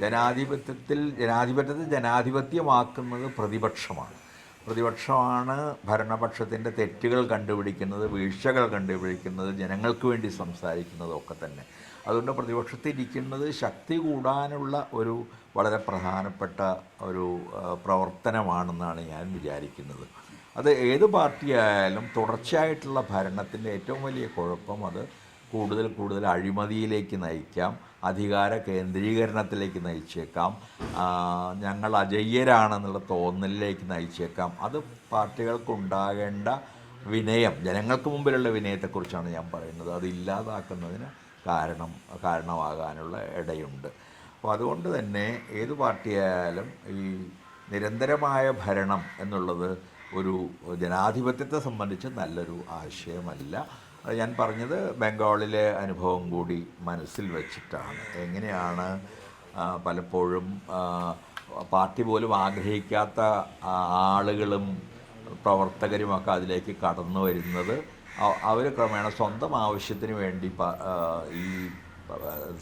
ജനാധിപത്യത്തെ ജനാധിപത്യമാക്കുന്നത് പ്രതിപക്ഷമാണ് ഭരണപക്ഷത്തിൻ്റെ തെറ്റുകൾ കണ്ടുപിടിക്കുന്നത്, വീഴ്ചകൾ കണ്ടുപിടിക്കുന്നത്, ജനങ്ങൾക്ക് വേണ്ടി സംസാരിക്കുന്നതൊക്കെ തന്നെ. അതുകൊണ്ട് പ്രതിപക്ഷത്തിരിക്കുന്നത് ശക്തി കൂടാനുള്ള ഒരു വളരെ പ്രധാനപ്പെട്ട ഒരു പ്രവർത്തനമാണെന്നാണ് ഞാൻ വിചാരിക്കുന്നത്. അത് ഏത് പാർട്ടിയായാലും തുടർച്ചയായിട്ടുള്ള ഭരണത്തിൻ്റെ ഏറ്റവും വലിയ കുഴപ്പം അത് കൂടുതൽ അഴിമതിയിലേക്ക് നയിക്കാം, അധികാര കേന്ദ്രീകരണത്തിലേക്ക് നയിച്ചേക്കാം, ഞങ്ങൾ അജയ്യരാണെന്നുള്ള തോന്നലിലേക്ക് നയിച്ചേക്കാം. അത് പാർട്ടികൾക്കുണ്ടാകേണ്ട വിനയം, ജനങ്ങൾക്ക് മുമ്പിലുള്ള വിനയത്തെക്കുറിച്ചാണ് ഞാൻ പറയുന്നത്. അത് ഇല്ലാതാക്കുന്നതിന് കാരണമാകാനുള്ള ഇടയുണ്ട്. അപ്പോൾ അതുകൊണ്ട് തന്നെ ഏത് പാർട്ടിയായാലും ഈ നിരന്തരമായ ഭരണം എന്നുള്ളത് ഒരു ജനാധിപത്യത്തെ സംബന്ധിച്ച് നല്ലൊരു ആശയമല്ല. ഞാൻ പറഞ്ഞത് ബംഗാളിലെ അനുഭവം കൂടി മനസ്സിൽ വെച്ചിട്ടാണ്. എങ്ങനെയാണ് പലപ്പോഴും പാർട്ടി പോലും ആഗ്രഹിക്കാത്ത ആളുകളും പ്രവർത്തകരുമൊക്കെ അതിലേക്ക് കടന്നു വരുന്നത്. അവർ ക്രമേണ സ്വന്തം ആവശ്യത്തിന് വേണ്ടി ഈ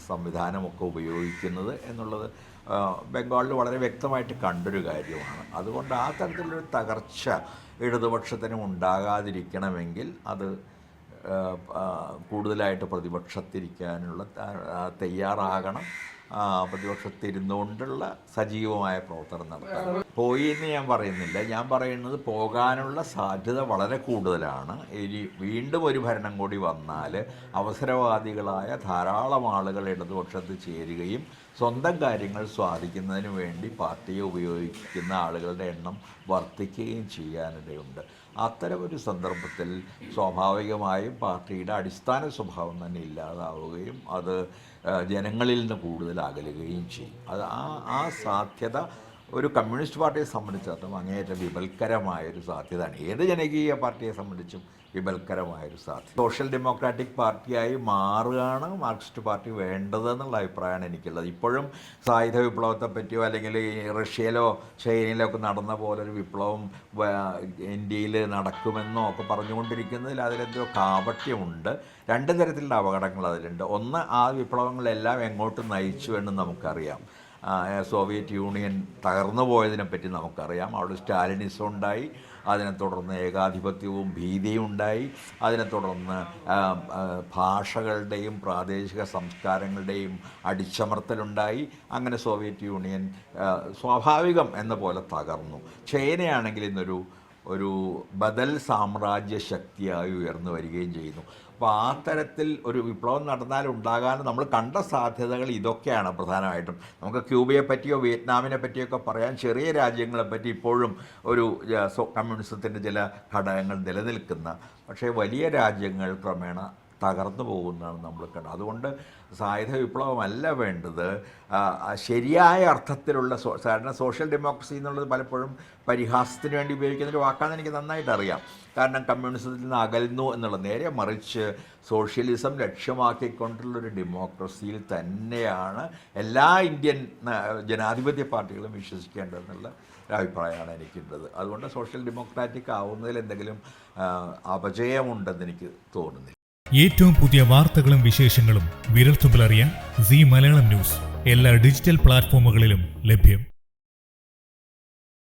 സംവിധാനമൊക്കെ ഉപയോഗിക്കുന്നത് എന്നുള്ളത് ബംഗാളിൽ വളരെ വ്യക്തമായിട്ട് കണ്ടൊരു കാര്യമാണ്. അതുകൊണ്ട് ആ തരത്തിലൊരു തകർച്ച ഇടതുപക്ഷത്തിനും ഉണ്ടാകാതിരിക്കണമെങ്കിൽ അത് കൂടുതലായിട്ട് പ്രതിപക്ഷത്തിരിക്കാനുള്ള തയ്യാറാകണം. പ്രതിപക്ഷത്തിരുന്നുകൊണ്ടുള്ള സജീവമായ പ്രവർത്തനം നടത്താം. പോയി എന്ന് ഞാൻ പറയുന്നില്ല, ഞാൻ പറയുന്നത് പോകാനുള്ള സാധ്യത വളരെ കൂടുതലാണ്. ഇനി വീണ്ടും ഒരു ഭരണം കൂടി വന്നാൽ അവസരവാദികളായ ധാരാളം ആളുകൾ ഇടതുപക്ഷത്ത് ചേരുകയും സ്വന്തം കാര്യങ്ങൾ സ്വാധിക്കുന്നതിന് വേണ്ടി പാർട്ടിയെ ഉപയോഗിക്കുന്ന ആളുകളുടെ എണ്ണം വർദ്ധിക്കുകയും ചെയ്യാനിടയുണ്ട്. അത്തരമൊരു സന്ദർഭത്തിൽ സ്വാഭാവികമായും പാർട്ടിയുടെ അടിസ്ഥാന സ്വഭാവം തന്നെ ഇല്ലാതാവുകയും അത് ജനങ്ങളിൽ നിന്ന് കൂടുതൽ അകലുകയും ചെയ്യും. അത് ആ സാധ്യത ഒരു കമ്മ്യൂണിസ്റ്റ് പാർട്ടിയെ സംബന്ധിച്ചിടത്തോളം അങ്ങേയറ്റം വിപൽക്കരമായൊരു സാധ്യതയാണ്. ഏത് ജനകീയ പാർട്ടിയെ സംബന്ധിച്ചും വിപൽക്കരമായൊരു സാധ്യത. സോഷ്യൽ ഡെമോക്രാറ്റിക് പാർട്ടിയായി മാറുകയാണ് മാർക്സിസ്റ്റ് പാർട്ടി വേണ്ടതെന്നുള്ള അഭിപ്രായമാണ് എനിക്കുള്ളത്. ഇപ്പോഴും സായുധ വിപ്ലവത്തെ പറ്റിയോ അല്ലെങ്കിൽ റഷ്യയിലോ ചൈനയിലോ ഒക്കെ നടന്ന പോലൊരു വിപ്ലവം ഇന്ത്യയിൽ നടക്കുമെന്നോ ഒക്കെ പറഞ്ഞുകൊണ്ടിരിക്കുന്നതിൽ അതിലെന്തോ കാപട്യമുണ്ട്. രണ്ട് തരത്തിലുള്ള അപകടങ്ങൾ അതിലുണ്ട്. ഒന്ന്, ആ വിപ്ലവങ്ങളെല്ലാം എങ്ങോട്ട് നയിച്ചു എന്ന് നമുക്കറിയാം. സോവിയറ്റ് യൂണിയൻ തകർന്നു പോയതിനെപ്പറ്റി നമുക്കറിയാം. അവിടെ സ്റ്റാലിനിസം ഉണ്ടായി, അതിനെ തുടർന്ന് ഏകാധിപത്യവും ഭീതിയും ഉണ്ടായി, അതിനെ തുടർന്ന് ഭാഷകളുടെയും പ്രാദേശിക സംസ്കാരങ്ങളുടെയും അടിച്ചമർത്തലുണ്ടായി. അങ്ങനെ സോവിയറ്റ് യൂണിയൻ സ്വാഭാവികം എന്ന പോലെ തകർന്നു. ചൈനയാണെങ്കിൽ ഒരു ബദൽ സാമ്രാജ്യ ശക്തിയായി ഉയർന്നു വരികയും ചെയ്യുന്നു. അപ്പോൾ ആ തരത്തിൽ ഒരു വിപ്ലവം നടന്നാൽ ഉണ്ടാകാൻ നമ്മൾ കണ്ട സാധ്യതകൾ ഇതൊക്കെയാണ് പ്രധാനമായിട്ടും. നമുക്ക് ക്യൂബയെ പറ്റിയോ വിയറ്റ്നാമിനെ പറ്റിയൊക്കെ പറയാൻ, ചെറിയ രാജ്യങ്ങളെപ്പറ്റി ഇപ്പോഴും ഒരു കമ്മ്യൂണിസത്തിൻ്റെ ചില ഘടകങ്ങൾ നിലനിൽക്കുന്ന, പക്ഷേ വലിയ രാജ്യങ്ങൾ ക്രമേണ തകർന്നു പോകുന്നതാണ് നമ്മൾ കണ്ടത്. അതുകൊണ്ട് സായുധ വിപ്ലവമല്ല വേണ്ടത്, ശരിയായ അർത്ഥത്തിലുള്ള സാധാരണ സോഷ്യൽ ഡെമോക്രസി എന്നുള്ളത് പലപ്പോഴും പരിഹാസത്തിന് വേണ്ടി ഉപയോഗിക്കുന്നൊരു വാക്കാണെന്ന് എനിക്ക് നന്നായിട്ട് അറിയാം. കാരണം കമ്മ്യൂണിസത്തിൽ നിന്ന് അകലുന്നു എന്നുള്ളത്. നേരെ മറിച്ച് സോഷ്യലിസം ലക്ഷ്യമാക്കിക്കൊണ്ടുള്ളൊരു ഡെമോക്രസിയിൽ തന്നെയാണ് എല്ലാ ഇന്ത്യൻ ജനാധിപത്യ പാർട്ടികളും വിശ്വസിക്കേണ്ടതെന്നുള്ള ഒരഭിപ്രായമാണ് എനിക്കുള്ളത്. അതുകൊണ്ട് സോഷ്യൽ ഡെമോക്രാറ്റിക് ആവുന്നതിൽ എന്തെങ്കിലും അപജയമുണ്ടെന്ന് എനിക്ക് തോന്നുന്നില്ല. ഏറ്റവും പുതിയ വാർത്തകളും വിശേഷങ്ങളും വിരൽത്തുമ്പിലറിയാൻ സീ മലയാളം ന്യൂസ് എല്ലാ ഡിജിറ്റൽ പ്ലാറ്റ്ഫോമുകളിലും ലഭ്യം.